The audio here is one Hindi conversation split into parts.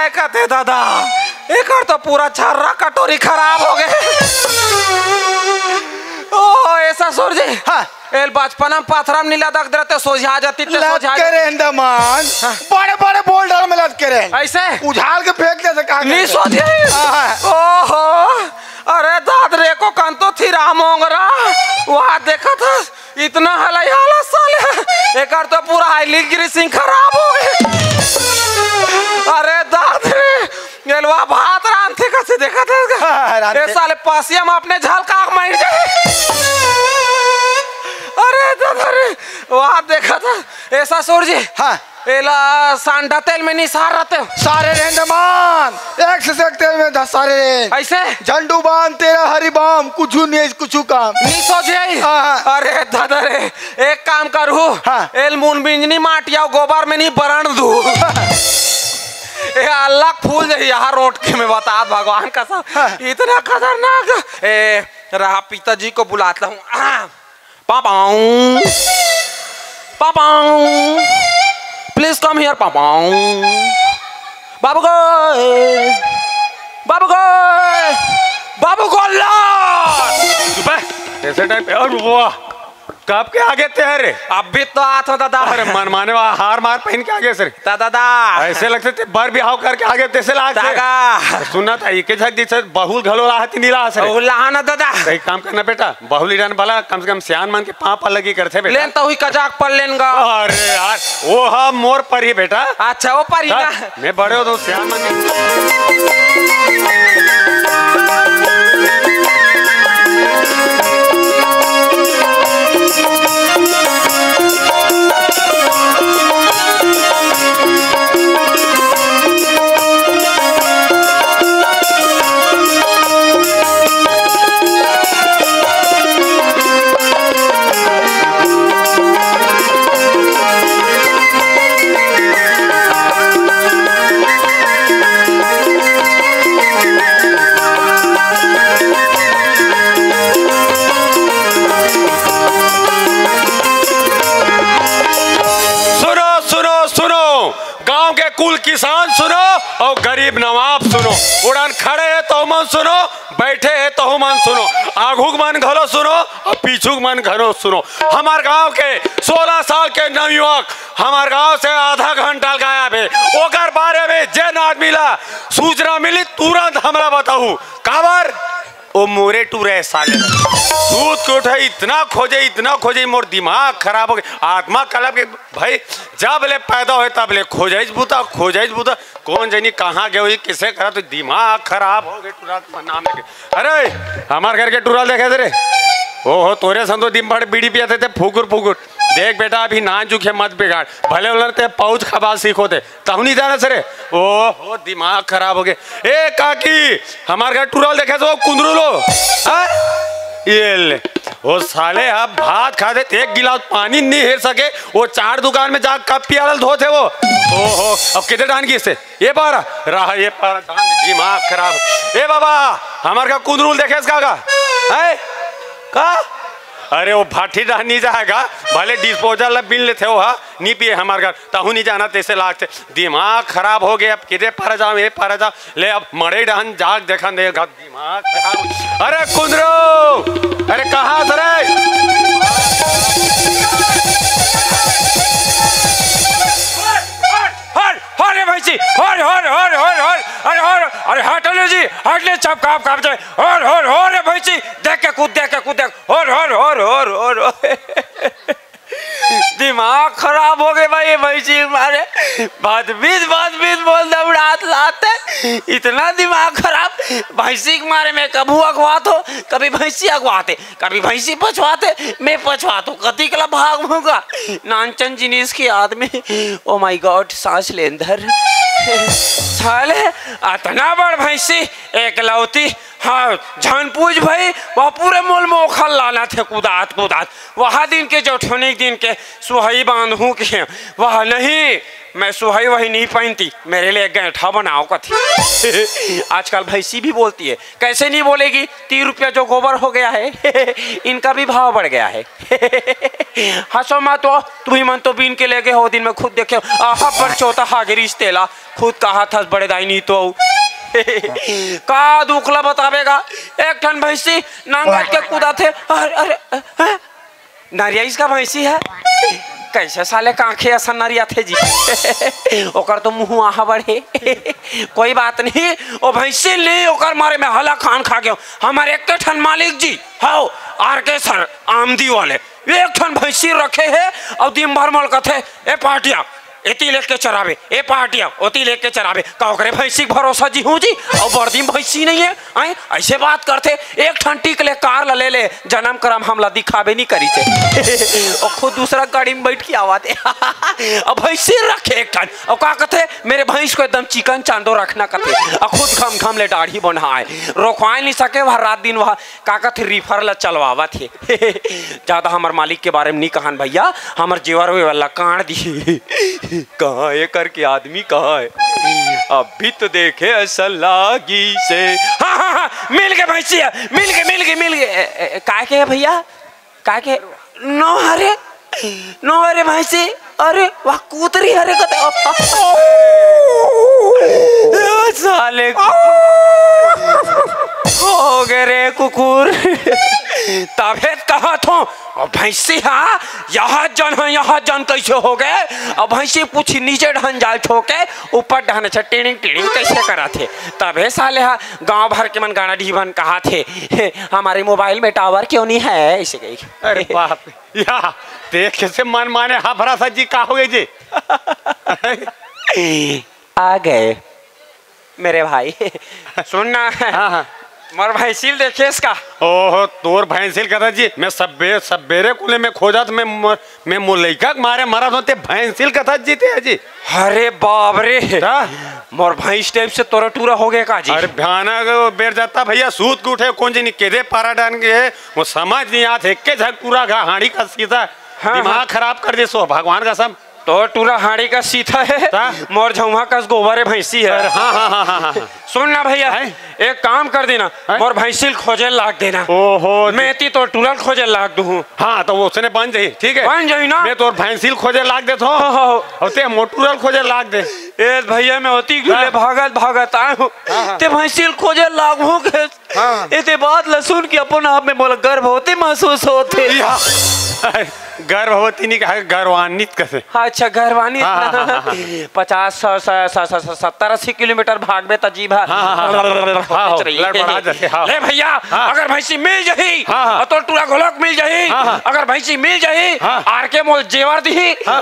है कहते दादा एक तो पूरा छर्रा कटोरी खराब हो गए। ओ ऐसा ससुर जी हाँ एल बचपना पाथरम नीला दक देते सोझा जाती ते सोझा करे दमान बड़े बड़े बोल्डर में लद करे ऐसे उछाल के फेंक दे कहां नहीं सोझे। ओहो अरे दादरे को कंतो थी रामोंगरा वहां देखा था इतना हलाई हाला साले एक तो पूरा हाईली ग्रीसिंग खराब हो गए। अरे दादरे गेलवा भात रांधे कैसे देखा था ये साले पासिया में अपने झलका मार जाए। अरे दादा रे वहां देखा था ऐसा ससुर जी हाँ एला सांडा तेल में निसार रहते हो सारे रेंडमान एक से एक तेल में 10 सारे ऐसे झंडू बाम तेरा हरी बाम कुछ नहीं कुछ काम नहीं सोचे। अरे दादा रे एक काम करू हाँ। एल मुन बिंजनी माटिया गोबर में नहीं बरण दू अल्लाह फूल जाए यहाँ रोड के में बता भगवान का सब हाँ। इतना खतरनाक। रहा पिताजी को बुलाता हूँ पापाऊ पापाऊ प्लीज कम हियर पापाऊ बाबू गो बाबू गो बाबू गो ऐसे टाइप और वो कब के आगे तेरे अभी तो आत हो दादा। अरे मन माने हार मार पहन के आगे सर दादा ऐसे लगते थे बर बिहाव करके आगे तैसे लाग सुनना था एक झक दी बहुल घलो राहती नीला सर लाना दादा सही काम करना बेटा बहुल इरान वाला कम से कम सियान मन के पाप अलग ही करते बेटा लेन तो हुई कजाक पर लेन गा। अरे यार वो हम मोर पर ही बेटा अच्छा वो पर ही ना मैं बड़े हो तो सियान मन कुल किसान सुनो और गरीब नवाब सुनो उड़ान खड़े है तो मन सुनो बैठे है तो मन सुनो आघुक मन घरो सुनो और पीछू मन घरो सुनो। हमार गांव के 16 साल के नवयुवक हमार गांव से आधा घंटा गायब है ओकर बारे में जन आदमी ला सूचना मिली तुरंत हमरा बताऊ काबर ओ मोरे टूरे साले दूध के उठे इतना खोजे मोर दिमाग खराब हो गया आत्मा कलब के भाई जब ले पैदा हुए तब ले खोजाइज बूता कौन जानी कहाँ गए किसे करा तो दिमाग खराब हो गए टूरा नाम लेके। अरे हमारे घर के टूरा देखे थे रे ओहो तोरे संतो दिन भर बीड़ी पियाते थे फुकुर देख बेटा अभी नान चुके मत बिगाड़ भले उलरते पाउच खबाल सीखो थे तहु नहीं जाना सरे ओहो दिमाग खराब हो गए। ए काकी हमारे घर टूरल देखे तो कुंदरू लो ये ले वो साले अब भात खा दे एक गिलास पानी नहीं हेर सके वो 4 दुकान में जा कप पियाल धोते वो ओहो अब किधर डान की इससे ये पारा रहा ये पारा दिमाग खराब। ए बाबा हमारे का कुंदरूल देखे इसका का अरे वो भाटी डान नहीं जाएगा भले डिस्पोजल बिल लेते हो नहीं पिए हमारे घर तहु नहीं जाना तैसे लागते दिमाग खराब हो गया अब किधर पर जाओ ये पर जाओ ले अब मरे डान जाग देखा देगा दिमाग खराब। अरे कुंदरू अरे कहाँ सर भैंसी अरे हटले जी हटले चप काप जाए और भैंसी देख के कूद और दिमाग खराब हो गए भाई भैंसी मारे बात बीस बोल दौड़ात लाते इतना दिमाग खराब भैंसी के मारे में कभी अगवात हो कभी भैंसी अगवाते कभी भैंसी पछवाते मैं पछवाता हूँ कति कला भाग होगा नानचन जिनिस की आदमी ओ माय गॉड सांस लेंदर साले इतना बड़ भैंसी एकलौती हाँ झनपूज भाई वह पूरे मोल में ओखल लाना थे कुदात कुदात वह दिन के जौठोनी दिन के सुहाई बांधू के वह नहीं मैं सुहाई वही नहीं पहनती मेरे लिए गैठा बनाओ कथी। आजकल भैंसी भी बोलती है कैसे नहीं बोलेगी 30 रुपया जो गोबर हो गया है इनका भी भाव बढ़ गया है। हंसो मत तो तुम्ही मन तो बीन के ले गए हो दिन में खुद देखे आहा पर चौथा हागिरीस तेला खुद कहा था बड़े दाई नहीं तो का दुखला बतावेगा एक ठन भैंसी नांगट के कूदा थे अरे अरे नारिया इसका भैंसी है कैसे साले कांखे ऐसा नारिया थे जी ओकर तो मुँह आहा बढ़े कोई बात नहीं ओ भैंसी ले ओकर मारे में हला खान खा गयो हमारे एक ठन मालिक जी हाओ आर के सर आमदी वाले एक ठन भैंसी रखे है और दिन भर मल कथे ए पार्टिया एती लेके चरावे ए पार्टिया ओती लेके चरावे का ओकरे भैंसी भरोसा जी हूँ जी और बर्दी भैंसी नहीं है आए ऐसे बात करते एक ठन टिक ले कार ले ले जन्म करम हमला दिखावे नहीं करी थे और खुद दूसरा गाड़ी में बैठ के आवाते अब भैंसी रखे एक ठन और का कहते मेरे भैंस को एकदम चिकन चांदो रखना कहते और खुद घम घम ले दाढ़ी बनाए रोकवा नहीं सके वह रात दिन वह का कहते रिफर ला चलवावा थे ज्यादा हमार मालिक के बारे में नहीं कहन भैया हमार जेवर वाला कान दी कहाँ है करके आदमी कहाँ है अभी तो देखे ऐसा लागी से हाँ हाँ हाँ मिल गए भैंसी मिल गए काय के है भैया काय के नो अरे भैंसी अरे वाह कूतरी हरे साले हो गए रे कुकुर तबे कहा थो भैंसी हाँ यहाँ जन कैसे हो गए अब भैंसी पूछी नीचे ढन जाल ठोके ऊपर ढन टिड़िंग टिड़िंग कैसे करा थे तबे साले हाँ गांव भर के मन गाना ढीवन कहा थे हमारे मोबाइल में टावर क्यों नहीं है ऐसे गई अरे बाप या देख कैसे मन माने हाँ भरा सा जी का हो गए जी आ गए मेरे भाई सुनना है हाँ मर भैंसील देखे इसका ओहो तोर भैंसिल कथा जी मैं सबेरे कुले में खोजा तो मैं मुलैका मारे मरा होते भैंसिल कथा जीते है जी अरे बाप रे मोर भैंस टाइप से तोरा टूरा हो गया का जी अरे भयानक बेर जाता भैया सूत के उठे कौन जी नहीं केदे पारा डान के वो समझ नहीं आते के झक पूरा हाड़ी का सीधा दिमाग खराब कर दे सो भगवान का सब तो टूरा हाड़ी का सीधा है मोर झुमा का गोबर भैंसी है हाँ सुन ना भैया एक काम कर देना मोर भैंसी खोजे लाग देना ओहो मैं ती तो टूरल खोजे लाग दूँ हाँ तो वो उसने बन जाई ठीक है बन जाई ना मैं तो भैंसी खोजे लाग दे तो मोटूरल खोजे लाग दे ए भैया मैं होती भागत आए हूँ ते भैंसी खोजे लाग हूँ इतने बात लसुन की अपन आप में बोला गर्भ होते महसूस होते गर्भवती नहीं कहा गर्वान्वित कैसे अच्छा गर्वान्वित 50-70-80 किलोमीटर भाग में तजीब ले भैया अगर भैंसी मिल जाही तो टूरा घोलक मिल जाही अगर भैंसी मिल जाही आर के मोल जेवर दी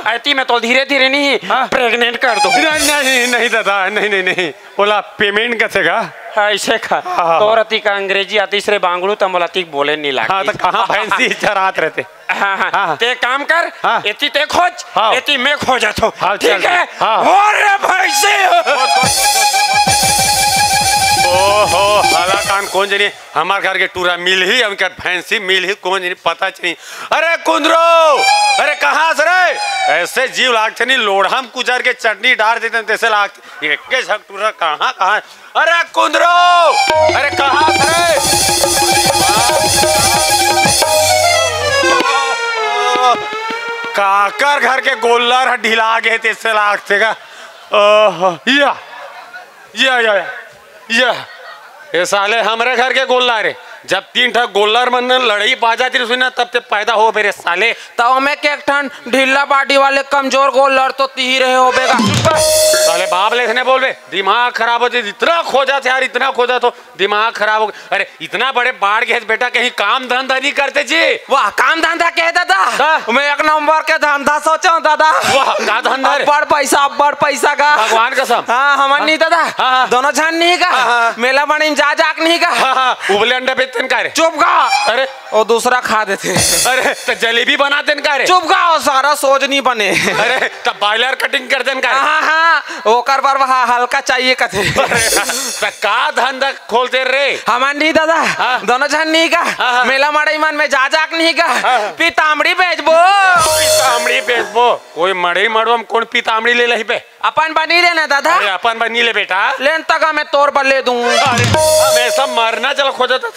ऐती में तो धीरे धीरे नहीं प्रेग्नेंट कर दो नहीं दादा नहीं बोला पेमेंट कैसे का ऐसे खा तो रती का अंग्रेजी तीसरे बांगड़ू तो मोलाती बोले नहीं लगा तो कहाँ भैंसी चरात रहते हाँ ते काम कर एती ते खोज एती मैं खोजत हूँ ठीक है और भैंसी ओहो हला कान कौन जनी हमार घर के टूरा मिल ही उनका भैंसी मिल ही कौन जनी पता चली अरे कुंदरो अरे कहाँ से रे ऐसे जीव लागते नहीं लोढ़म कुचर के चटनी डाल देते तैसे लागते एक झक टूरा कहाँ अरे कुंदरो अरे कहाँ से रे काकर घर के गोल्लर ढिला गए तैसे लागते का ये साले हमारे घर के गोल्लर है जब 3 ठा गोल्लर मन लड़ाई पा जाती सुना तब ते पैदा हो मेरे साले तब हमें के ठन ढीला पार्टी वाले कमजोर गोल्लर तो ती रहे हो बेगा साले बाप लेखने बोल बे दिमाग खराब हो जाए इतना खोजा थे यार इतना खोजा तो दिमाग खराब हो अरे इतना बड़े बाढ़ गए बेटा कहीं काम धंधा नहीं करते जी वाह काम धंधा कह दादा मैं 1 नंबर के धंधा सोचा दादा वाह का धंधा बड़ पैसा का भगवान कसम हाँ हमार नहीं दादा दोनों जन नहीं का मेला बनी जा जाक नहीं का उबले अंडा बेचते का चुप का अरे और दूसरा खा देते। अरे तो जलेबी बना देन का रे। चुप गाओ, सारा सोच नहीं बने। अरे तब बॉयलर कटिंग कर देन का रे। हाँ हाँ ओकर बार वहाँ हल्का चाहिए कथे। अरे तो का धंधा खोलते रे। हमार नहीं दादा, हाँ। दोनों जन नहीं का हाँ। मेला मड़ई मन में जा जाक नहीं का पीतामड़ी बेचबो। पीतामड़ी बेचबो, कोई मड़ई मड़वा में कौन पीतामड़ी ले लही पे। अब बनी लेना दादा। अरे अपन बनी ले बेटा। लेन तक मैं तोर पर ले दूं। अरे हमेशा मरना चल खोजा था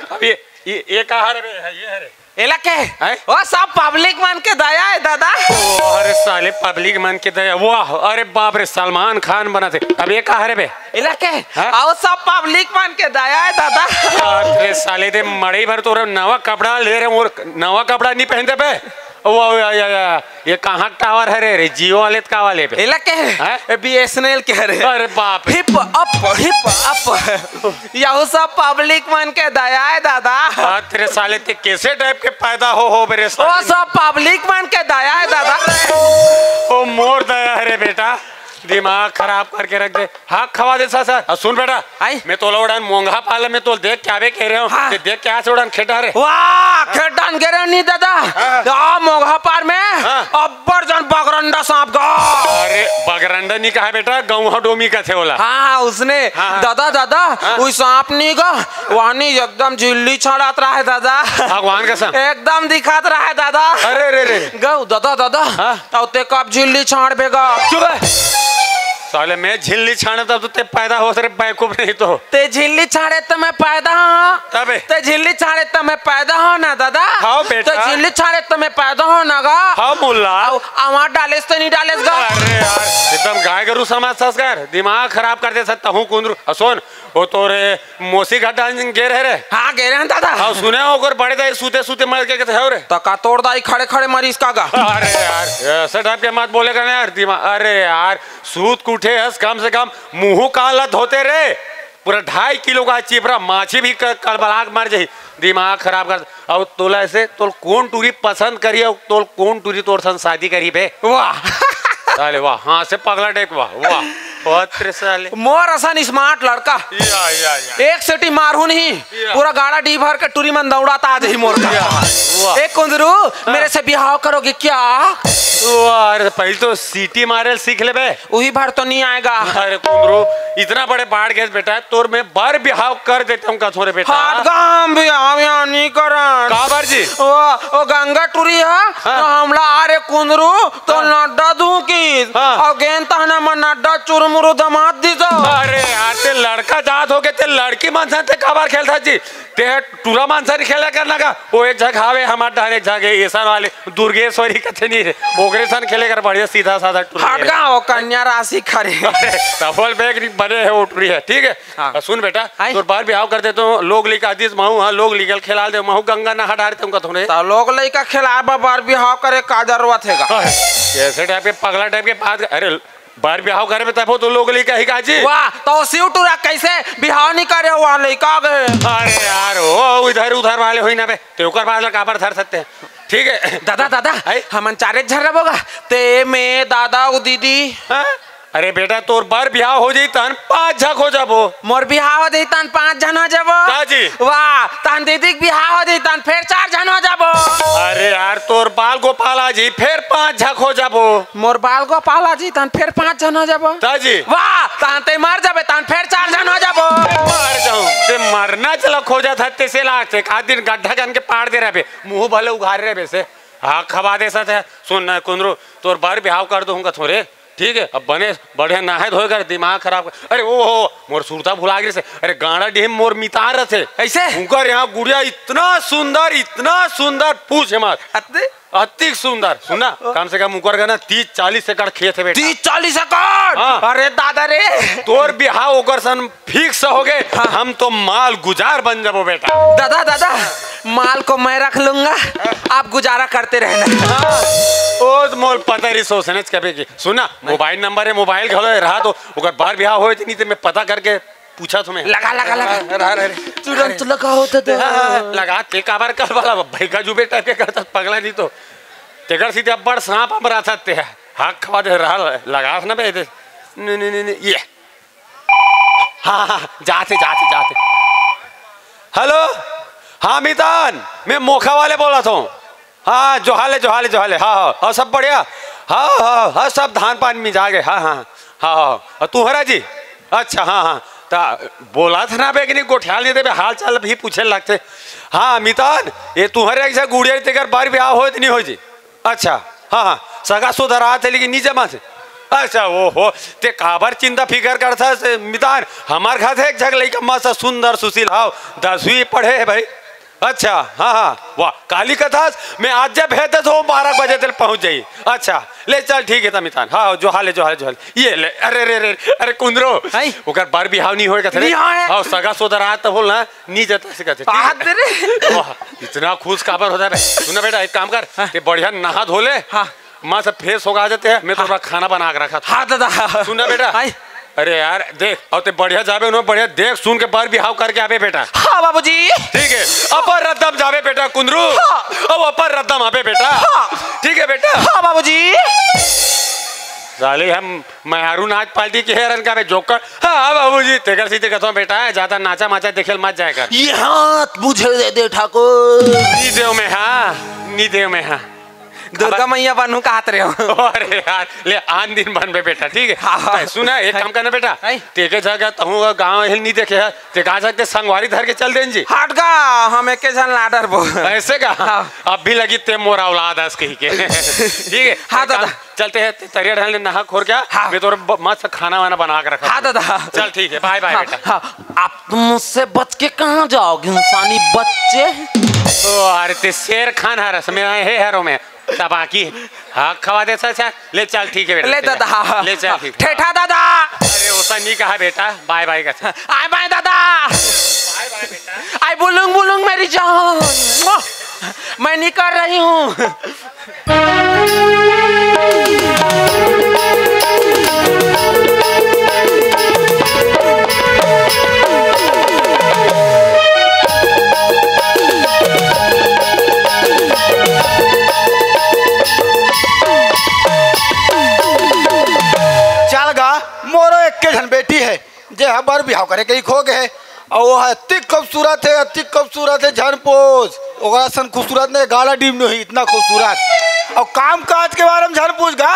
अब ये कहा रे ये है रे एला के वो सब पब्लिक मन के दया है दादा। अरे साले पब्लिक मन के दया, वाह अरे बाप रे सलमान खान बना थे। अब ये कहा रे बे एला के आओ सब पब्लिक मन के दया है दादा। अरे साले दे मड़ई भर तो नवा कपड़ा ले रहे और नवा कपड़ा नहीं पहनते पे। ये कहाँ टावर है रे जियो वाले का वाले पे एला के BSNL के रे। अरे बाप हिप अप यह सब पब्लिक मन के दया है दादा। तेरे साले ते कैसे टाइप के पैदा हो मेरे साले। वो सब पब्लिक मन के दया है दादा। ओ मोर दया है रे बेटा, दिमाग खराब करके रख दे। हाँ खवा दे सर। सुन बेटा मैं तो उड़ान मोंघा पाला में तो देख क्या कह रहे हो। हाँ। देख क्या से उड़ान खेटा रे। वाह खेटान गे नहीं दादा। हाँ। मोंघा पार में अब्बर जन बगरंडा सांप गा। अरे बगरंडा नहीं कहा बेटा, गौहा डोमी का थे बोला। हाँ उसने दादा दादा वो सांप नहीं गा वानी एकदम झिल्ली छड़ात रहा है दादा। भगवान का सांप एकदम दिखात रहा है दादा। अरे रे रे गौ दादा दादा ते कब झिल्ली छाड़ बेगा। साले मैं झिल्ली छाने तब तो ते पैदा हो सरे बैकूफ नहीं तो। ते झिल्ली छाड़े तो मैं पैदा हूँ तबे ते झिल्ली छाड़े तो मैं पैदा हूँ ना दादा। हाँ बेटा ते झिल्ली छाड़े तो मैं पैदा हूँ ना गा। हाँ मुल्ला आवाज डालेस तो नहीं डालेस गा। अरे यार एकदम गाय गरु समाज संस्कार दिमाग खराब कर दे सकता हूँ कुंदरू। सुन वो तो रे मोसी घाटा गे रहे रे। हाँ गे रहे दादा। हाँ सुने होकर बड़े दाई सूते सूते मर के थे रे। तो का तोड़ दाई खड़े खड़े मरीज का गा। अरे यार ऐसा टाइप के मत बोलेगा ना यार दिमाग। अरे यार सूत उठे हस कम से कम मुंह काला धोते रे। पूरा 2.5 किलो का चिपरा माछी भी कड़बड़ाक मर जाही। दिमाग खराब कर। और तोला ऐसे तोल कौन टूरी पसंद करी है तोल कौन टूरी तोर संग शादी करी बे। वाह अरे वाह हाँ से पगला टेक वाह वाह साले मोर असन स्मार्ट लड़का। या। एक सिटी मारू नहीं पूरा गाड़ा डी भर के टूरी मन दौड़ाता आज ही मोर का। एक कुंदरू मेरे से बिहाव करोगे क्या। अरे पहले तो सीटी मारे सीख ले बे। वही भर तो नहीं आएगा। अरे कुंदरू इतना बड़े बाढ़ गए बेटा तोर में बार बिहाव कर देता हूँ कथोरे बेटा। हम बिहाव यहाँ नहीं करन। काबर जी वो गंगा टूरी है तो हमला आरे कुंदरू तो नड्डा दूं की और गेंद तहना मन नड्डा चुरमुरु दमाद दी दो। अरे यार ते लड़का जात हो गए ते लड़की मानसा ते काबर खेलता जी ते टूरा मानसा नहीं खेला करना का। वो एक जगह आवे हमार डाल एक जगह ऐसा वाले दुर्गेश्वरी कथे नहीं ओगरे सन खेले कर बढ़िया सीधा साधा टूरा। हट गा वो कन्या राशि खरे। डबल बैग बने है वो टूरी है ठीक है। सुन बेटा तोर बार बिहाव कर दे तो लोग लेके आदिस महू हाँ लोग लीगल खेला दे महू गंगा ना हटा रहे तुमका थोड़े लोग लेका खेला बार बिहाव करे का जरूरत है। कैसे टाइप के पगला टाइप के बात। अरे बार बिहाव करे तब तो लोग लेके ही काजी। वाह तो शिव टूरा कैसे बिहाव नहीं करे वहाँ लेका गए। अरे यार ओ इधर उधर वाले हो ना बे तो ओकर बाद काबर धर सकते हैं ठीक है। दादा दादा हमन चारे झर बोगा ते में दादा उ दीदी। अरे बेटा तोर बार बिहाव हो जाई तन 5 झक हो जाबो। मोर बिहाव हो जाई तन 5 जन हो जाबो। काजी वाह तन दीदी बिहाव हो जाई तन फिर 4 जन हो जाबो। अरे यार तोर बाल गोपाल आ जी फिर 5 झक हो जाबो। मोर बाल गोपाल आ जी तन फिर 5 जन हो जाबो। ताजी वाह तन ते मर जाबे तन फिर 4 जन हो जाबो। मर जाऊं ते मरना चला खोजा था ते से लाख से का दिन गड्ढा गन के पाड़ दे रहे बे मुंह भले उघार रहे बे से। हाँ खवा दे सकते सुन कुंदरू तोर बार बिहाव कर दूंगा थोड़े ठीक है। अब बने बढ़िया नहाए धोए कर दिमाग खराब कर। अरे ओ हो मोर सुरता भुला गए से। अरे गाड़ा डेम मोर मितार थे ऐसे उनकर यहाँ गुड़िया इतना सुंदर पूछ मत अति सुंदर सुना कम से कम उनकर का ना 30-40 एकड़ खेत है बेटा। 30-40 एकड़। अरे दादा रे तोर बिहाव ओकर सन फिक्स हो गए। हम तो माल गुजार बन जाबो बेटा। दादा दादा माल को मैं रख लूंगा आप गुजारा करते रहना। ओ मोल पता नहीं सोचने कभी की सुना मोबाइल नंबर है मोबाइल घलो रहा तो ओकर बार बिहाव होए नहीं तो मैं पता करके पूछा तुम्हें। लगा लगा लगा तुरंत लगा होता तो लगा ते काबर कर वाला भाई का जुबे टाइप के करता पगला नहीं तो तेकर सीधे अब्बड़ सांप अब रहा था हाथ खवा दे रहा लगा ना बे नहीं ये हाँ जाते हेलो हाँ मितान, मैं मोखा वाले बोला था। हाँ जोहाले जोहाले जोहाले। हाँ हाँ हाँ सब बढ़िया। हाँ हाँ हाँ सब धान पान में जा गए। हाँ हाँ हाँ हाँ तुम्हारा जी। अच्छा हाँ हाँ ता बोला था ना बे कि नहीं गोठियाल नहीं दे हाल चाल भी पूछे लगते। हाँ मितान ये तुम्हारे ऐसा गुड़िया तेकर बार ब्याह हो नहीं हो जी। अच्छा हाँ हाँ सगा सुधर रहा थे लेकिन नीचे माँ से। अच्छा वो हो ते काबर चिंता फिकर करता से मितान हमार घर से एक जगह लड़का मस्त सुंदर सुशील हाव 10वीं पढ़े है भाई। अच्छा हाँ हाँ वाह काली कथा मैं आज जब भेजते तो 12 बजे तक पहुंच जाइए। अच्छा ले चल ठीक है मितान। हाँ जो हाले ये ले। अरे रे रे अरे कुंदरो ओकर बार बिहाव नहीं होएगा थे। हाँ सगा सोदर आ तो बोल ना नहीं जाता से कहते। इतना खुश काबर होता है। सुना बेटा एक काम कर ते बढ़िया नहा धो ले। हाँ माँ सब फ्रेश होगा जाते हैं। मैं थोड़ा खाना बना के रखा था। हाँ दादा सुना बेटा। अरे यार देख और ते बढ़िया जावे उन्होंने बढ़िया देख सुन के बार बिहाव करके आवे बेटा। हाँ बाबूजी ठीक है अपर रद्दम जावे बेटा कुंदरू। हाँ। अब अपर रद्दम आवे बेटा। हाँ। ठीक है बेटा। हाँ बाबूजी साली हम मयारू नाच पार्टी के हेरन का जोकर। हाँ बाबूजी तेकर सीधे कहता हूँ बेटा है ज्यादा नाचा माचा देखेल मत जाएगा। ये हाथ मुझे दे दे ठाकुर। नीदेव में हाँ नीदेव में हाँ दुर्गा मैया बनू का हाथ रहे हो। अरे यार ले आन दिन बन बे बेटा ठीक है। हाँ। सुना एक काम करना बेटा तेके जगह तहूँ गाँव हिल नहीं देखे है ते कहा सकते संगवारी धर के चल दें जी। हट का हम एक जन लाडर बो ऐसे का। हाँ। अब भी लगी ते मोरा औलाद है कही के ठीक है। हाँ दादा चलते हैं तरिया ढालने नहा खोर क्या। हाँ। मैं तो मस्त खाना वाना बना के रखा। हाँ दादा चल ठीक है बाय बाय बेटा। हाँ आप तुम मुझसे बच के कहाँ जाओगे इंसानी बच्चे। ओ अरे ते शेर खान हरस में है हेरो में बाकी हाँ खवा दे अच्छा ले चल ठीक है बेटा। ले दादा हाँ ले चल ठीक। ठेठा दादा। अरे वैसा नहीं कहा बेटा बाय बाय का। आय बाय दादा। बाय बाय बेटा। आय बुलुंग बुलुंग मेरी जान मैं नहीं कर रही हूँ। मोरो एक के झन बेटी है जे हर बिहाव करे के खो गए और वो अति खूबसूरत है झन पोस ओकरा सन खूबसूरत ने गाला डीम नहीं इतना खूबसूरत और काम काज के बारे में झन पूछ गा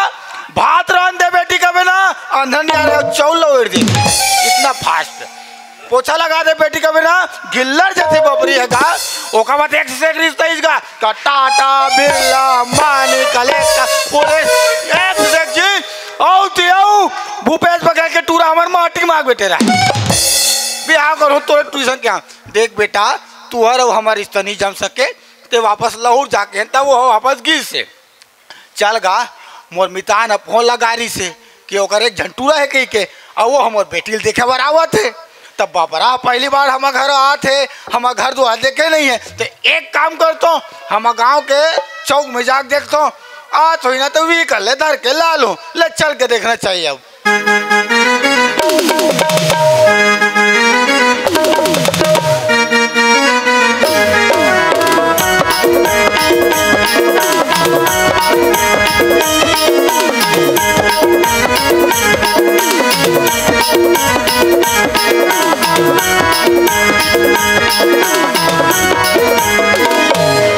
भात रान दे बेटी का बिना अंधन नहीं आ रहे चौल उड़ दी इतना फास्ट पोछा लगा दे बेटी का बिना गिल्लर जैसे बबरी है गा ओका बात एक से रिश्ता इसका टाटा बिरला मानी कलेक्टर पूरे एक से जी आओ तियाऊ भूपेश बघेल के टूरा हमार माटी मांग बेटे रहा बिहाव करो तो ट्यूशन क्या देख बेटा तू हर हमारी रिश्ता नहीं जम सके ते वापस लाहौर जाके तब वो वापस गिर से चल गा मोर मितान फोन लगारी से कि ओकर एक झंटूरा है कहीं के और वो हमार बेटी देखे बार आवत है तब बाबरा पहली बार हम घर आते हम घर दुआ देखे नहीं है तो एक काम करता हूँ हम गाँव के चौक में जाके देखता हूँ आ तो ना तो वी कर ले धर के ला लो ले चल के देखना चाहिए अब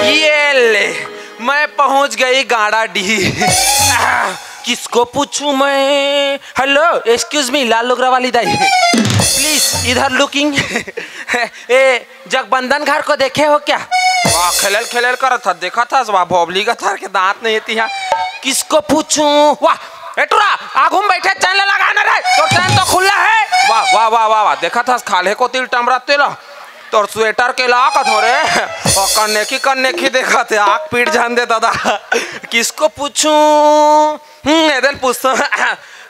ये ले मैं पहुंच गई गाड़ा डी। किसको पूछूं मैं। हेलो एक्सक्यूज मी लाल लोगरा वाली दाई प्लीज इधर लुकिंग। ए जगबंधन घर को देखे हो क्या। वाह खेलल खेलल कर था देखा था वाह भोबली का थार के दांत नहीं थी। किसको पूछूं। वाह एटुरा आगू में बैठे चैन लगाना रे तो चैन तो खुला है। वाह वाह वाह वाह वाह देखा था खाले को तिल टमरा तेला तोर स्वेटर के ला का थोड़े और कन्ने की देखा थे आग पीट जान दे दादा। किसको पूछूं। इधर पूछता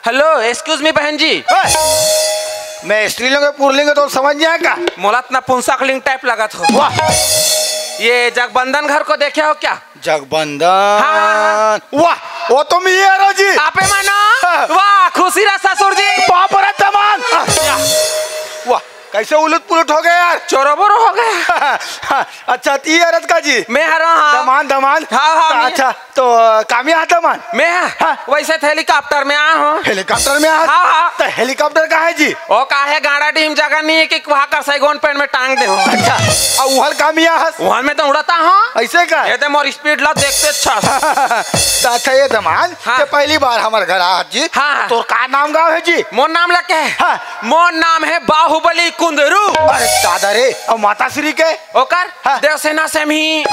हेलो एक्सक्यूज मी बहन जी। मैं स्त्रीलिंग पुरलिंग तो समझ जाएगा मोलात ना पुंसाकलिंग टाइप लगा था। वाह ये जगबंधन घर को देखे हो क्या। जगबंधन हाँ। वाह वो तो मी है जी आपे माना। वाह खुशी रहा ससुर जी बाप रे तमान वाह कैसे उलट पुलट हो गए यार? चोरो बोरो हो गया। अच्छा ती अरत का जी मैं हरा हाँ दमान दमान। हाँ, मैं- अच्छा तो काम यहाँ दमान मैं हाँ। वैसे थे हेलीकॉप्टर में आया हूँ। हेलीकॉप्टर में आ? हाँ, हाँ। तो हेलीकॉप्टर कहाँ है जी? ओ का है गाड़ा डीम जगह नहीं है कि वहाँ कर सैगोन पेड़ में टांग दे। अच्छा और वहाँ काम यहाँ वहाँ में तो उड़ता हूँ। ऐसे का ये तो मोर स्पीड ला देखते अच्छा। तो अच्छा ये दमान हाँ। तो पहली बार हमारे घर आ जी। हाँ। तो का नाम गाँव है जी? मोर नाम लगे है हाँ। मोर नाम है बाहुबली कुंदरू। अरे दादा रे और माता श्री के? ओकर हाँ। देवसेना से ही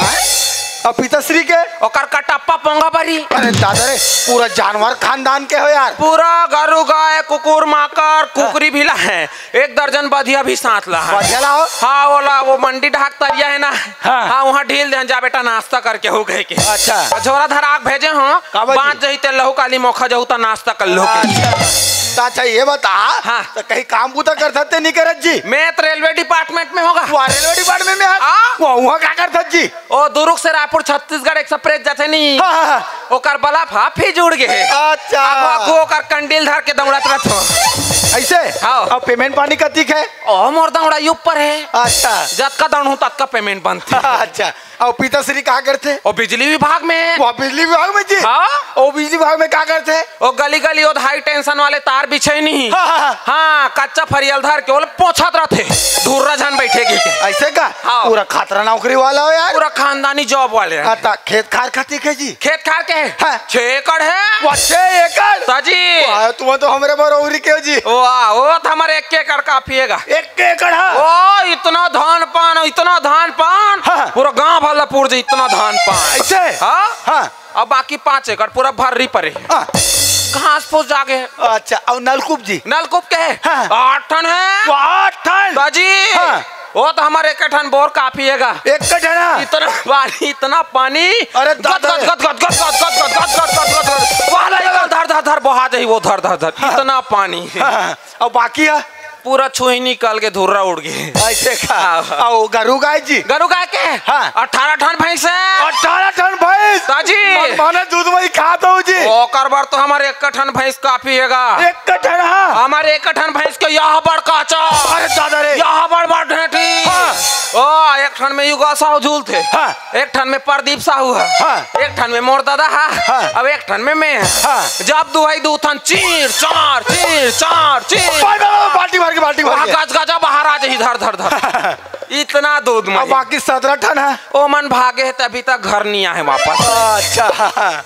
और पिताश्री के? ओकर कटप्पा पोंगा बरी। अरे दादा रे पूरा जानवर खानदान के हो यार। पूरा गरु गाय कुकुर माकर कुकरी भी ला है। 1 दर्जन बधिया भी साथ ला है। बढ़िया लाओ। हाँ बोला वो मंडी ढाक तरिया है ना। हाँ। हाँ वहाँ ढील दे जा बेटा नाश्ता करके हो गए के। अच्छा। झोरा धराक भेजे हो काबा जी? बाँच जही ते लहू काली मौखा जहू ता नाश्ता कर लो के। तो अच्छा ये बता हाँ। तो कहीं काम बूता कर सकते नहीं करत जी? मैं तो रेलवे डिपार्टमेंट में होगा। वहाँ रेलवे डिपार्टमेंट में हाँ। वहाँ क्या करता जी? ओ दुरुक से रायपुर छत्तीसगढ़ एक्सप्रेस जाते नहीं। हाँ, हाँ, हाँ। ओकर बला फाफी जुड़ गए। अच्छा आगो ओकर कंडील धर के दौड़त रहत हो। ऐसे हाँ। और पेमेंट पानी का तीख है? ओ मोर दौड़ा ऊपर है। अच्छा जत का दौड़ू तत का पेमेंट बनती है। अच्छा और पिताश्री कहाँ करते? और बिजली विभाग में। वहाँ बिजली विभाग में जी? हाँ। और बिजली विभाग में क्या करते? ओ गली गली और हाई टेंशन वाले तार बिछे नहीं। हाँ, हाँ, हाँ कच्चा फरियल धर के पोछत रहते धुर्रा झन बैठेगी के। ऐसे का? हाँ। पूरा खतरा नौकरी वाला हो यार। पूरा खानदानी जॉब वाले हैं। अच्छा खेत खार खाती है जी? खेत खार के हाँ। 6 एकड़ है। वाह, 6 एकड़? ताजी तुम तो हमारे बरौरी के हो जी। वाह वो तो हमारे 1 एकड़ काफिएगा। 1 एकड़ है? ओ इतना धान पान हाँ। पूरा गांव वाला पूर जी इतना धान पान। ऐसे? हाँ हाँ। अब बाकी 5 एकड़ पूरा भर्री परे हाँ। घास फूस जागे। अच्छा और नलकूप जी? नलकूप के है हाँ। 8 टन है। 8 टन? ताजी हाँ। वो तो हमारे 1 टन बोर काफिएगा। 1 टन? इतना पानी अरे गद गद गद गद गद गद गद गद गद गद गद गद वाला इधर धर धर धर बहा दे वो धर धर धर इतना पानी हाँ। और बाकी है? पूरा छुई निकल के धुर्रा उड़ गए। ऐसे का? हाँ। और गरु गाय जी? गरु गाय के हाँ। 18 टन भैंस है। 18 टन भैंस? ताजी माने दूध में खाता हूँ जी। ओकर बार तो हमारे 1 टन भैंस काफी हैगा। 1 टन? हाँ। हमारे 1 टन भैंस के यहाँ बड़ काचा। अरे दादा रे। यहाँ बड़ ढेठी। हाँ। ओ 1 टन में युगा साहू झूल थे। हाँ। 1 टन में प्रदीप साहू है। हाँ। 1 टन में मोर दादा है। हाँ। अब 1 टन में मैं है। हाँ। जब दुहाई 2 टन चीर चार बाल्टी भर के वहाँ गज गजा बाहर आ जाए धर धर धर इतना दूध में। और बाकी 17 टन है? ओ मन भागे है तभी तक घर नहीं आए वापस। अच्छा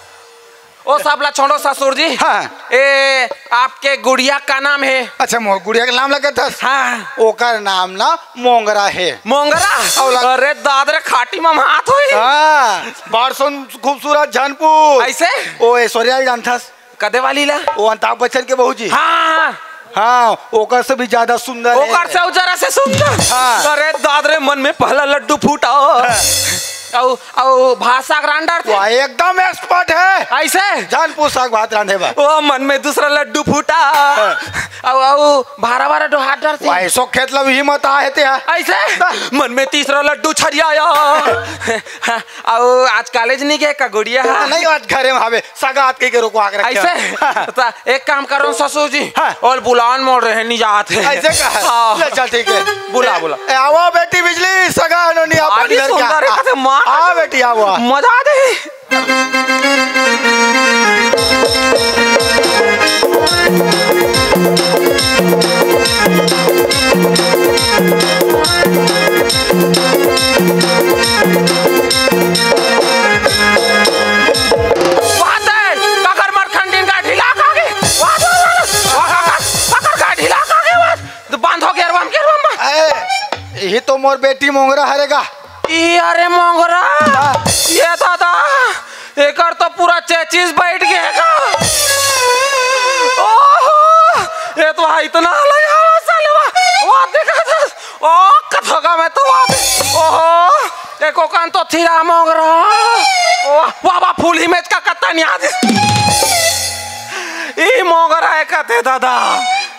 ओ सबला छोड़ो ससुर जी। हाँ। ए आपके गुड़िया का नाम है? अच्छा मोर गुड़िया का नाम लगा था? हाँ। ओकर नाम ना मोंगरा है। मोंगरा? अरे दादरे खाटी में हाथ हुई। हाँ बारसों खूबसूरत जानपुर। ऐसे? ओ ऐश्वर्या जानता? कदे वाली ला? ओ अमिताभ बच्चन के बहू जी। हाँ हाँ ओकर से भी ज्यादा सुंदर है। ओकर से जरा से सुंदर। हाँ। अरे दादरे मन में पहला लड्डू फूटा। भाषा ग्रांडर थे। वो एकदम एक्सपर्ट है। ऐसे? जानपुर साग भात रांधे बा। ओ मन में दूसरा लड्डू फूटा। भारा डोहाटर थे। ऐसो खेत लब हिम्मत आए थे। ऐसे? मन में तीसरा लड्डू छरियाया। आज कॉलेज नहीं गए का गुड़िया? नहीं आज घरे में हवे सगात के रोको आकर ऐसे? तो एक काम करो ससुर जी। हाँ। और बुलान मोड़ रहे नहीं जाते। ऐसे का? चल ठीक है बुला बुला। आओ बेटी बिजली सगा नहीं आगे सुंदर है कहते माँ। आ बेटी आओ। मजा दे। यही तो मोर बेटी मोंगरा हरेगा। अरे मोंगरा ये दादा एकर तो पूरा चेचिस बैठ गया। ओहो ये तो इतना साले देखा था। ओ कथगा में तो ओहो एको कान तो थीरा मोंगरा। वाह वाह फूल इमेज का कत्ता नहीं आज ई मोंगरा है कहते दादा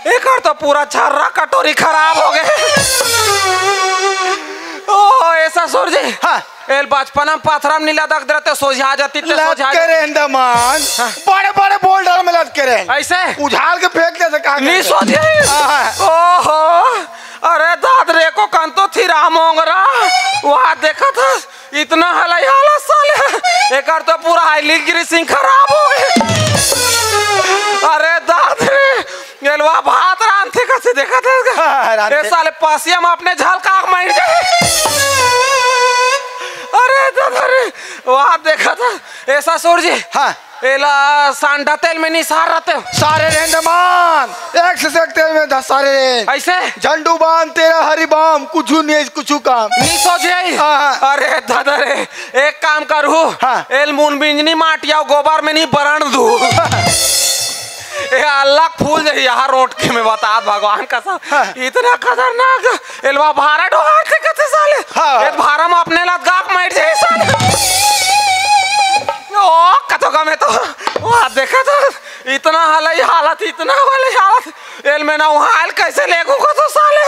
एकर तो पूरा छर्रा कटोरी खराब हो गए। ओ ऐसा ससुर जी। हाँ। एल बचपन में पाथरम नीला दख देते सोझा जाती ते सोझा करे अंदमान बड़े बड़े बोल्डर में लद के रहे ऐसे उछाल के फेंक दे का नहीं सोझे। ओहो अरे को कंतो थी रामोंगरा वहाँ देखा था इतना हलैयाला साले एक तो पूरा हाईलीगिरी सिंह खराब हो गए। अरे दाद रे गेलवा भात रांधे कैसे देखा था ये साले पासिया में अपने झाल काक मार जाए। अरे दादा रे वहाँ देखा था ऐसा सूर जी हाँ एला सांडा तेल में निसार रहते हो सारे रेंडमान एक से एक तेल में 10 सारे रेंड ऐसे झंडू बाम तेरा हरी बाम कुछ नहीं कुछ काम नहीं सोचे। हाँ। अरे दादा रे एक काम करू हाँ। एल मुन बिंजनी माटिया गोबर में नहीं बरण दू ये अल्लाह फूल जाए यहाँ रोट के में बता भगवान का सा हाँ। इतना खतरनाक एलवा भारा ढोहार थे कते साले हाँ। एक भारा में अपने लात गाक मार जाए साले ओ कतो का मैं तो वहाँ देखा था इतना हालत हालत एल में ना वहाँ आयल कैसे ले गो तो साले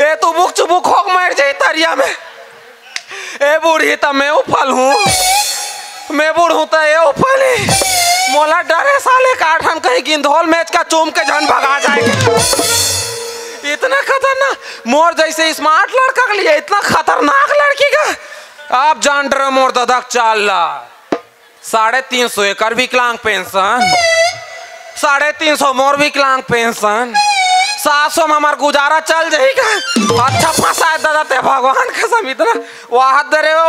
ए तू बुक चुबुक होक मार जाए तरिया में ए बूढ़ी तो मैं उफल हूँ मैं बूढ़ हूँ तो ये उफल ही मोला डरे साले काट हम कहीं गिंधोल मैच का चूम के झन भगा जाएंगे। इतना खतरनाक मोर जैसे स्मार्ट लड़का के लिए इतना खतरनाक लड़की का आप जान रहे हो मोर दादा चाल 350 एकड़ विकलांग पेंशन 350 मोर विकलांग पेंशन 700 में हमार गुजारा चल जाएगा। अच्छा फंसा दादा ते भगवान कसम इतना वाह दे रे ओ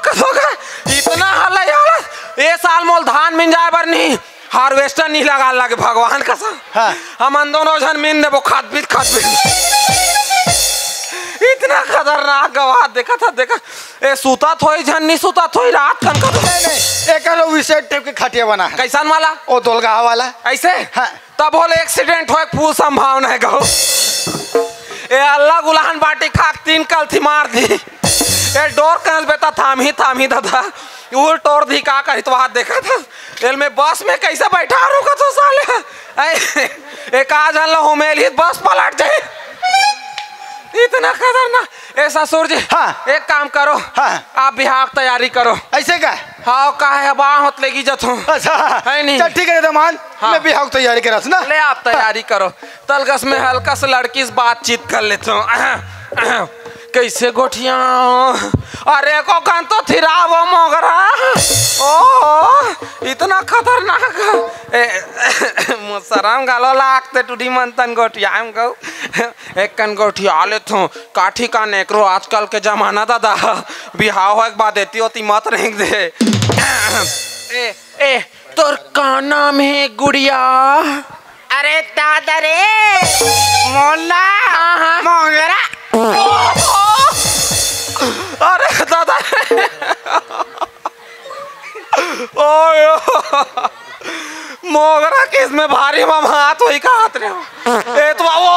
कसोगा इतना हल्ला हालत ये साल मोल धान मिल जाए बर नहीं हार्वेस्टर नहीं लगा लगे भगवान कसम हाँ। हम दोनों जन मिल देबो खाद बीत इतना खतरनाक गवाह देखा ए सूता थोई जन नहीं सूता थोई रात कन का नहीं एक विशेष टाइप के खटिया बना है कैसन वाला ओ दोलगा वाला ऐसे हाँ। तब होले एक्सीडेंट हो फूल संभावना है गो ए अल्लाह गुलान बाटी खाक 3 कल थी मार दी ए डोर कल बेटा थाम ही दादा उल टोर दी का करी तो हाथ देखा था एल में बस में कैसे बैठा रुका तो साले एक आज अल्लाह होमेल ही बस पलट जाए इतना खतरनाक ऐसा सूर जी हाँ। एक काम करो हाँ। आप बिहार की तैयारी करो ऐसे का हाँ का है बाह होत लेगी जथो अच्छा है नहीं चल ठीक है दमान हाँ। मैं बिहार की तैयारी करा ना ले आप तैयारी करो तलगस में हल्का से लड़की से बातचीत कर लेते हो कैसे गोठिया अरे को कान तो थिरावो मोगरा ओ इतना खतरनाक मुसराम गालो लागते टूडी मंतन गोठिया हम गो एक कन गोठिया लेते हो काठी का नेकरो आजकल के जमाना दादा बिहाव हो एक बात देती होती मत रेंग दे ए तोर का नाम है गुड़िया अरे दादा रे मोला मोगरा अरे दादा ओयो मोगरा किस में भारी मामा हाथ वही का हाथ रहे ए तो वो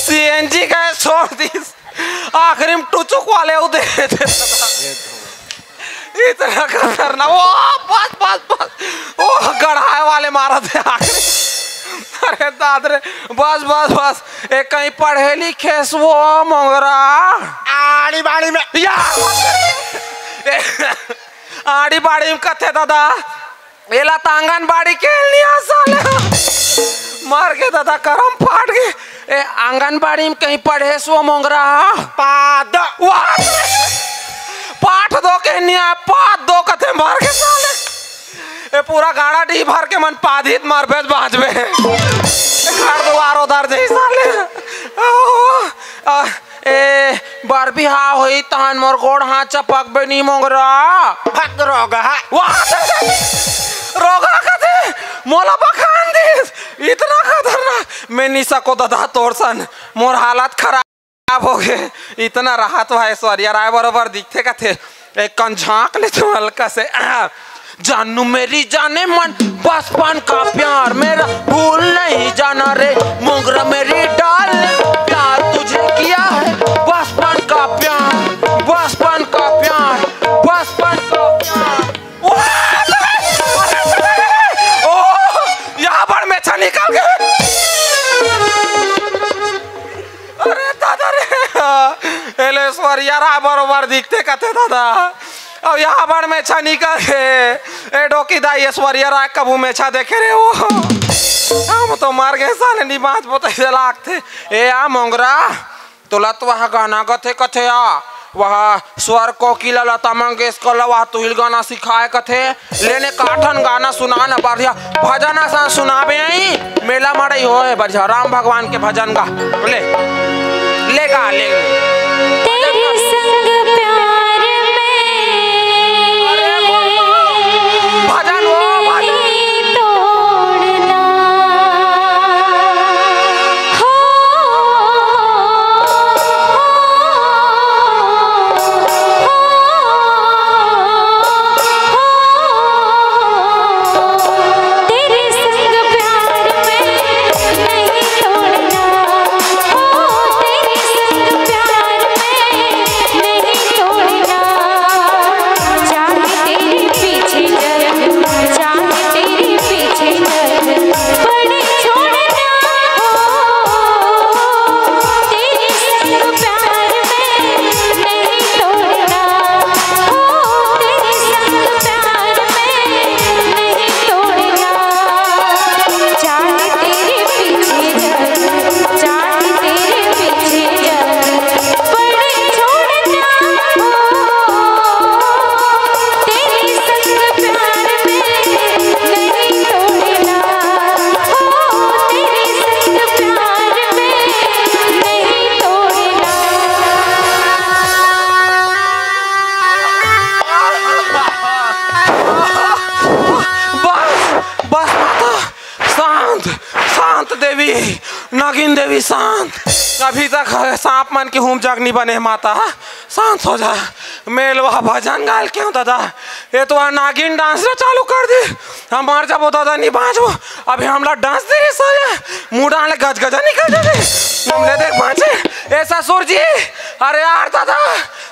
सीएनजी का छोड़ दी आखिरी में टुचुक वाले उदे इतना खतरनाक बस वो गढ़ाए वाले मारा थे आखिरी अरे दादरे बस एक कहीं पढ़े लिखे वो मोगरा आड़ी बाड़ी में आड़ी बाड़ी में कथे दादा एला तांगन बाड़ी के लिया साले मर के दादा करम फाट गए आंगनबाड़ी में कहीं पढ़े सो मोगरा पाद पाठ दो के निया पाद दो कथे मार के साले ए पूरा गाड़ा डी भर के मन पाधित मार भेज बाजबे घर द्वार उधर जई साले ए बार बिहा होई तहन मोर गोड़ हाथ चपक बे नी मोगरा भग रोगा रोगा कथे मोला बखान दिस इतना खतरनाक मैं नहीं सको दादा तोर सन मोर हालत खराब हो गए इतना राहत हुआ ऐश्वर्या राय बरोबर दिखते कथे एक कन झांक ले तू हल्का से जानू मेरी जाने मन बचपन का प्यार मेरा भूल नहीं जाना रे मोगरा मेरी डाल प्यार तुझे किया है बचपन का प्यार बचपन का प्यार बचपन का प्यार यहाँ पर मैं छा निकल गए अरे दादा रे एलेश्वरिया राय बरोबर दिखते कथे दादा अब यहाँ पर मैं छा निकल गए ए डोकी दाई ऐश्वर्या राय कबू में छा देखे रे वो तो मर गए साले नी बात बोते से लागते ए आ मोंगरा तोला तो वह गाना गथे कथे आ वह स्वर कोकिला लता मंगेशकर वह तुहिल गाना सिखाए कथे लेने काठन गाना सुना न बढ़िया भजन सा सुनाबे आई मेला मड़ई हो है बढ़िया राम भगवान के भजन गा ले ले गा ले तेरे संग प्यार में भजन हो भजन तोड़ना तेरे संग प्यार में नहीं तोड़ना तेरे संग प्यार में नहीं तोड़ना चाहे तेरे पीछे जग चाहे तेरे पीछे जग बड़े छोड़ना तेरे संग प्यार में नहीं तोड़ना तेरे संग प्यार में नहीं तोड़ना चाहे तेरे पीछे जग चाहे तेरे पीछे जग बड़े छोड़ना तेरे संग प्यार में नहीं तोड़ना तेरे संग प्यार में नहीं तोड़ना बस बस माता शांत शांत देवी नागिन देवी शांत अभी तक सांप मन की हुम जगनी बने माता शांत हो जा मेलवा भजन गाल क्यों दादा ये तो नागिन डांस चालू कर दी हमार जब दादा नहीं बाँचो अभी हमला डांस दे रही साले मुँह डाले गज गजा निकल जाते हमले देख बाँचे ए ससुर जी अरे यार दादा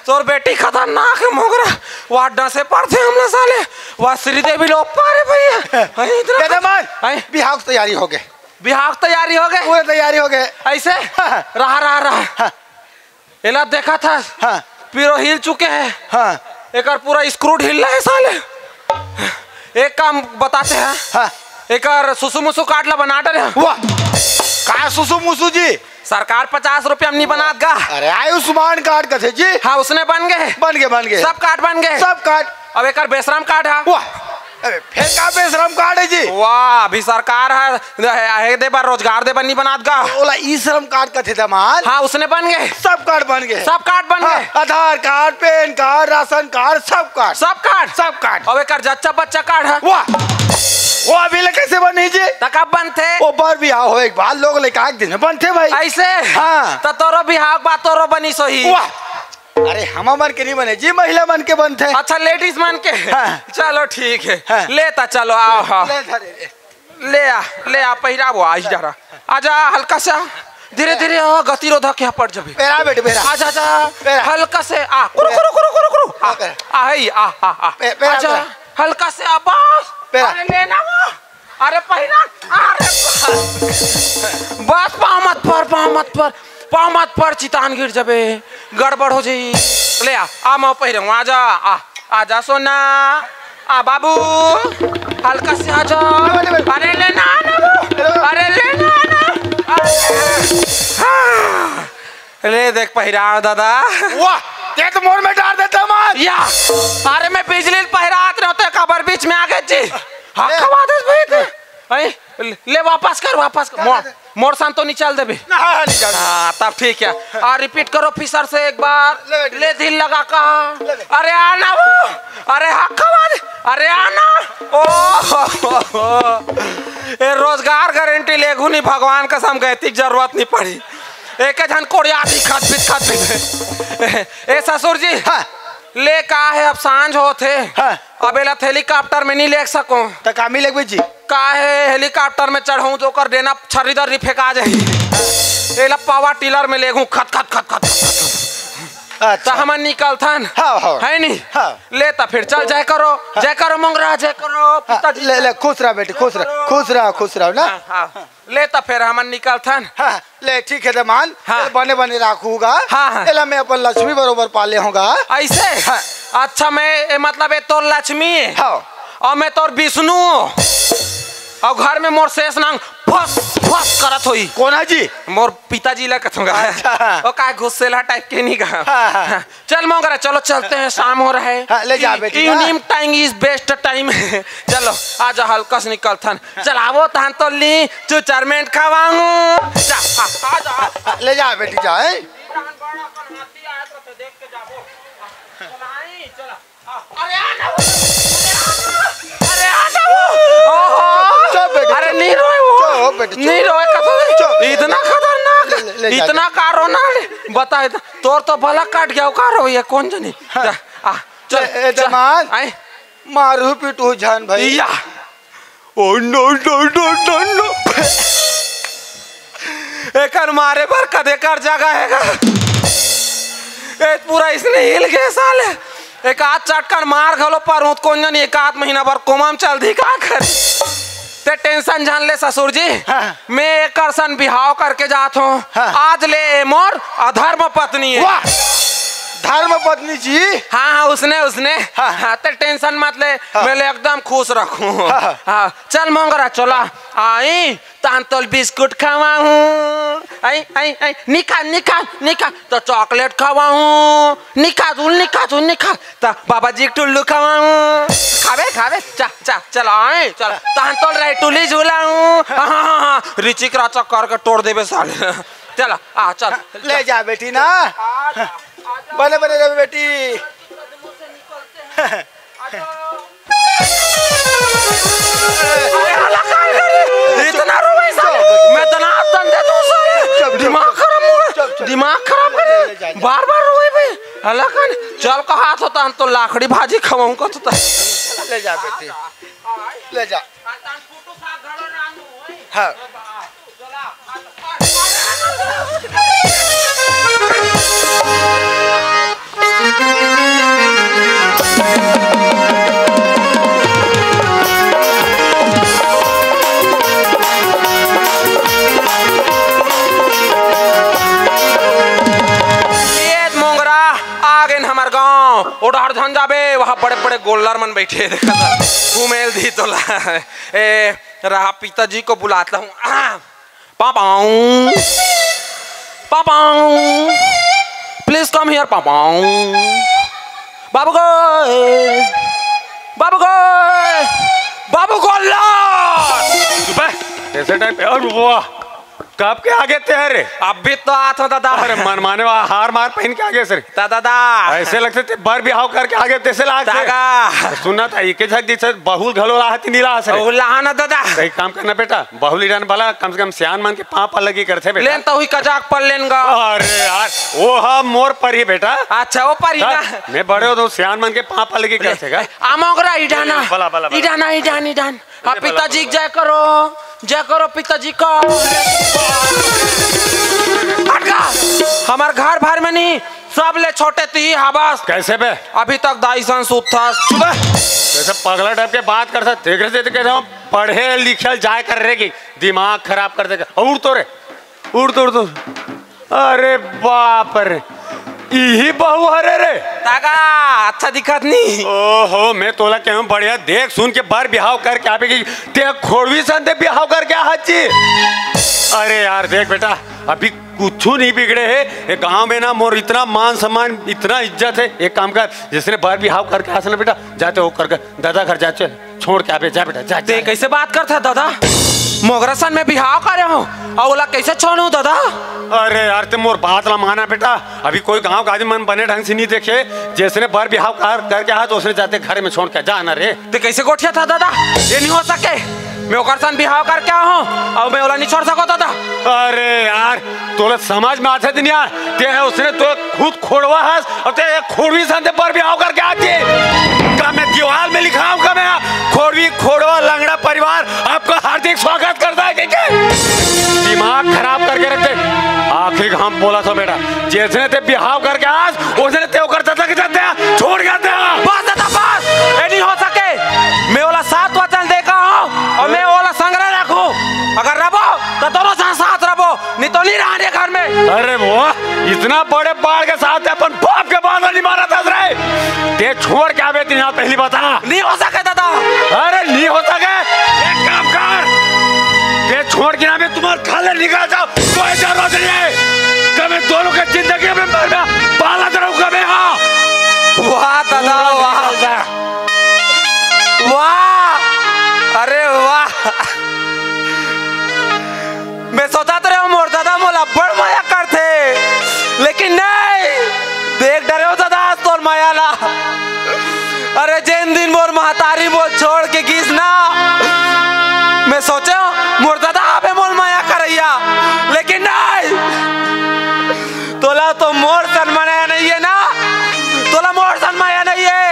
तोर बेटी खतरनाक है मोगरा वहाँ डांसे पड़ते हमला साले वहाँ श्रीदेवी लोग पारे भैया जजमान बिहाव की तैयारी हो गए बिहार की तैयारी हो गए पूरे तैयारी हो गए ऐसे रहा एला देखा था हाँ पीरो हिल चुके हैं हाँ एक पूरा स्क्रू हिल रहा है साले एक काम बताते हैं हाँ एक सुसु मुसु काटला बना डरे वाह का सुसु मुसु जी सरकार 50 रुपया नहीं बनात गा अरे आयुष्मान कार्ड का थे जी हाँ उसने बन गए बन गए सब कार्ड बन गए सब कार्ड अब एक बेशरम कार्ड है वाह अरे फिर का बेशरम कार्ड है जी वाह अभी सरकार है दे बार रोजगार दे बनी बनात गा बोला ई श्रम कार्ड का थे दमाल हाँ उसने बन गए सब कार्ड बन गए सब कार्ड बन गए Aadhaar card PAN card ration card सब कार्ड सब कार्ड अब एक जच्चा बच्चा कार्ड है वाह वो अभी ले कैसे बनी जी कब बनते वो बार बिहार हो एक बार लोग ले का दिन में बनते भाई ऐसे हाँ तो तोरो बिहार बात तोरो बनी सोही वाह अरे हम मन के नहीं बने जी महिला मन के बनते अच्छा लेडीज मन के हाँ। चलो ठीक है हाँ। लेता चलो आओ हाँ ले आ पहिरा वो आज जरा आजा हल्का सा धीरे धीरे गति रोधा क्या पड़ जाबे मेरा बेटे मेरा आजा आजा मेरा। हल्का से आ कुरु कुरु कुरु कुरु कुरु आ है आ मेरा, आजा मेरा। हल्का से आ बस मेरा। अरे लेना वो अरे पहिरा अरे बस पाँव मत पर चितान गिर जाबे गड़बड़ हो जाई ले आ मैं पहिरे आजा आजा सोना आ बाबू हल्का से आजा अरे लेना अरे लेना ले देख पहिरा दादा वाह ते तो मोर में डाल देता मार या अरे मैं बिजली पहिरात रहते खबर बीच में आ गए जी हाँ कमा दे भाई थे ले वापस कर मोर सान तो नहीं चल देबे हाँ तब ठीक है रिपीट करो ऑफिसर से एक बार ले दिल लगा कहा अरे आना वो अरे हाँ कमा दे अरे आना ओ ये रोजगार गारंटी लेगू नहीं भगवान कसम कहती जरूरत नहीं पड़ी एक जन कोड़िया खत ए ससुर जी हाँ ले का है अब सांझ होते हाँ। अब एला हेलीकॉप्टर में नहीं ले सको तो कामी लग जी का है हेलीकॉप्टर में चढ़ूं तो कर देना छरीदर रिफेक आ जाए एला पावर टिलर में लेगू खत खत खत खत तो हम निकल थन हाँ। है नहीं हाँ। लेता फिर चल जय करो मंगरा जय करो पिताजी ले खुश रहा बेटी खुश रहो ना हाँ लेता फिर हम निकल थन हाँ ले ठीक है दमान हाँ। बने राखूंगा हाँ। एला मैं अपन लक्ष्मी बरोबर पाले होगा ऐसे हाँ। अच्छा मैं मतलब तोर लक्ष्मी हाँ और मैं तोर विष्णु और घर में मोर शेष नांग फस फस करत होई। कौन है जी? मोर पिताजी ला कथूंगा। अच्छा। ओ का गुस्सेला टाइप के नहीं हाँ, का। हाँ। चल मोगरा चलो चलते हैं, शाम हो रहा है। हाँ, ले जा बेटी, evening time is best time. चलो आजा हल्का से निकल थन। चलावो तहन तो ली चुचरमेंट खवाऊं। जा आजा। ले जा बेटी जा। अरे आना ओहो चुप बेटी, अरे चुप। नहीं रोए वो चुप बेटी, चुप। नहीं रोए चुप। इतना खतरनाक ले जा, इतना का रोना बता तोर तो भला काट गया का रो ये कौन जानी चल जमान आए मारू पीटू जान भाई। या oh no no no no no एकर मारे पर कदे कर जगह हैगा ए पूरा इसने हिल गए साले एक आध चटकर मार घलो पर हूँ कौन जानी एक आध महीना भर कोमा में चल दी का कर ते टेंशन जान ले ससुर जी। हाँ। मैं एक करसन बिहाव करके जात हूँ। हाँ। आज ले मोर अधर्म पत्नी है। वाह धर्म पत्नी जी। हाँ उसने हाँ। हाँ ते टेंशन मत ले। हाँ। मैं ले एकदम खुश रखूँ। हाँ। हाँ चल मोंगरा चला आई तान तोल बिस्कुट खवाऊँ। आई आई आई निकाल तो चॉकलेट खवाऊँ। निकाल तो बाबा जी टुल्लू खवाऊँ। खावे चल आई चल तान तोल रही टुली झूलाऊँ। हाँ रिचिक राचक करके तोड़ देवे साले। चल आ चल ले जा बेटी ना बने बने रहे बेटी। इतना रोवे साले मैं तनाव दंदे तू साले दिमाग खराब कर बार रोवे बे हलाकन चल का हाथ होता तो लाकड़ी भाजी खवाऊं का तो ले जा बेटी ले जा। हाँ हमार गाँव उड़ार धन जाबे वहाँ बड़े बड़े गोल्लर मन बैठे घूमेल दी तो ए रहा पिताजी को बुलाता हूँ। पापाऊं प्लीज कम हियर पापाऊं। बाबू गोल्लर ऐसे टाइम पे और वाह कब के आगे तेरे अभी तो आत हो दादा। अरे मन माने वाला हार मार पहन के आगे सर दादा ऐसे लगते थे बर बिहाव करके आगे तैसे लाग दागा सुनना था एक झक दी सर बहुल घलो लाहती नीला सर लाना दादा सही काम करना बेटा बहुली जान वाला कम से कम सियान मान के पाँव पर लगी करते बेटा। लेन तो हुई कजाक पर लेनगा। अरे यार वो हम मोर पर ही बेटा। अच्छा वो पर ही ना मैं बड़े हो तो सियान मान के पाँव पर लगी करते आमोगरा इडाना भला इडान हाँ पिताजी जय करो पिताजी का। हमार घर भर में नहीं सब ले छोटे थी हबास कैसे बे अभी तक दाई सन सूत था सुबह जैसे पगला टाइप के बात कर सकते देख रहे थे कह रहा हूँ पढ़े लिखे जाए कर रहेगी दिमाग खराब कर देगा। उड़ तो अरे बाप रे यही बहू हरे रे तागा अच्छा दिखत नहीं। ओहो मैं तोला कहूँ बढ़िया देख सुन के बार बिहाव करके आवेगी ते खोड़वी सन दे बिहाव करके हाजी। अरे यार देख बेटा अभी कुछ नहीं बिगड़े है ये गांव में ना मोर इतना मान सम्मान इतना इज्जत है। एक काम कर जिसने बार बिहाव करके आसना बेटा जाते हो करके दादा घर जा चल छोड़ के आवे जा बेटा जा ते कैसे बात करता दादा मोगरा सन में बिहाव कर रहा हूँ औला कैसे छोड़ू दादा। अरे यार तुम मोर बात ला माना बेटा अभी कोई गांव का आदमी मन बने ढंग से नहीं देखे जिसने बार बिहाव करके हाथ उसने जाते घर में छोड़ के जाना रे। ते कैसे गोठिया था दादा ये नहीं हो सके मैं ओकर सन बिहाव करके हूँ और मैं ओला नहीं छोड़ सको दादा। अरे यार तोला समझ में आते दिन यार ते है उसने तो खुद खोड़वा हस और ते खोड़वी सन पर बिहाव करके आती का मैं दीवार में लिखा हूँ का मैं खोड़वी खोड़वा लंगड़ा परिवार आपका हार्दिक स्वागत करता है क्या दिमाग खराब करके रखते। आखिरी हम बोला था बेटा जिसने ते बिहाव करके आज उसने ते ओकर तक जाते छोड़ जाते बस दादा बस ये नहीं हो सके मैं ओला साथ वचन देगा हूँ और मैं ओला संग्रह रखूँ अगर रबो तो दोनों साथ रबो नहीं तो नहीं रहने घर में। अरे वो इतना बड़े बाढ़ के साथ अपन बाप के बाद नहीं मारा था ते छोड़ के आवे तीन पहली बता नहीं हो सके दादा। अरे नहीं हो सके एक काम कर ते घोड़ के नाम तुम्हारे खाले निकाल जाओ, कोई जरूरत नहीं है। कभी दोनों के जिंदगी में मर गया पाला दरो कभी। हाँ वाह दादा वाह वाह, अरे वाह। मैं सोचा तो रहा मोर दादा मोला बड़ माया करते, लेकिन नहीं देख डरे हो दादा तोर माया ला। अरे जिन दिन मोर महतारी वो छोड़ के गिस ना, मैं सोचा मोर दादा आबे मोल माया करैया, लेकिन नहीं तोला तो मोर सन माया नहीं है ना, तोला मोर सन माया नहीं है।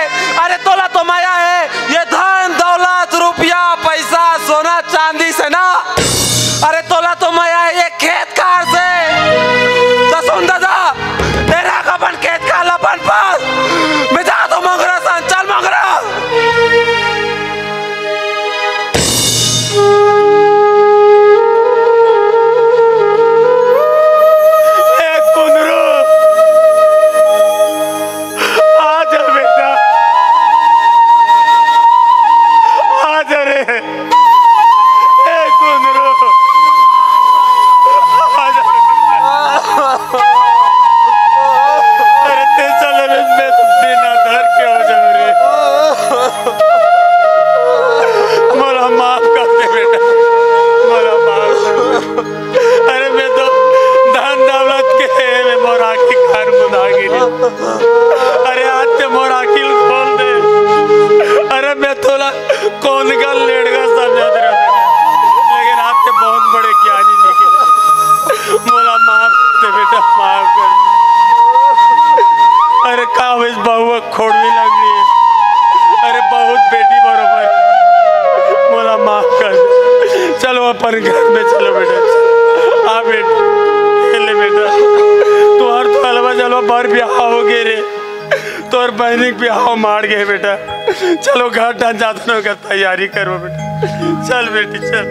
अरे तोला तो माया है ये धन दौलत रुपया पैसा सोना चांदी से ना, अरे तोला तो माया है ये खेत कार से। तो सुन दादा तेरा कपन खेत का लपन पास मैं जा तो मंगरा सन, चल मंगरा। अरे आज ते मोर आखिल खोल दे। अरे मैं थोड़ा कौन का लेड़गा समझा दे रहा, लेकिन आज ते बहुत बड़े ज्ञानी निकले। मोला माफ दे बेटा, माफ कर। अरे का इस बहुआ खोड़वी लगनी है, अरे बहुत बेटी बरोबर, मोला माफ कर। चलो अपन घर में चलो बेटा, आ बेटा ले बेटा तुहार तो हलवा जलवा बार ब्याह हो गए रे, तोर बहनी ब्याह मार गए बेटा। चलो घर डान जाते का तैयारी करो बेटा, चल बेटी चल।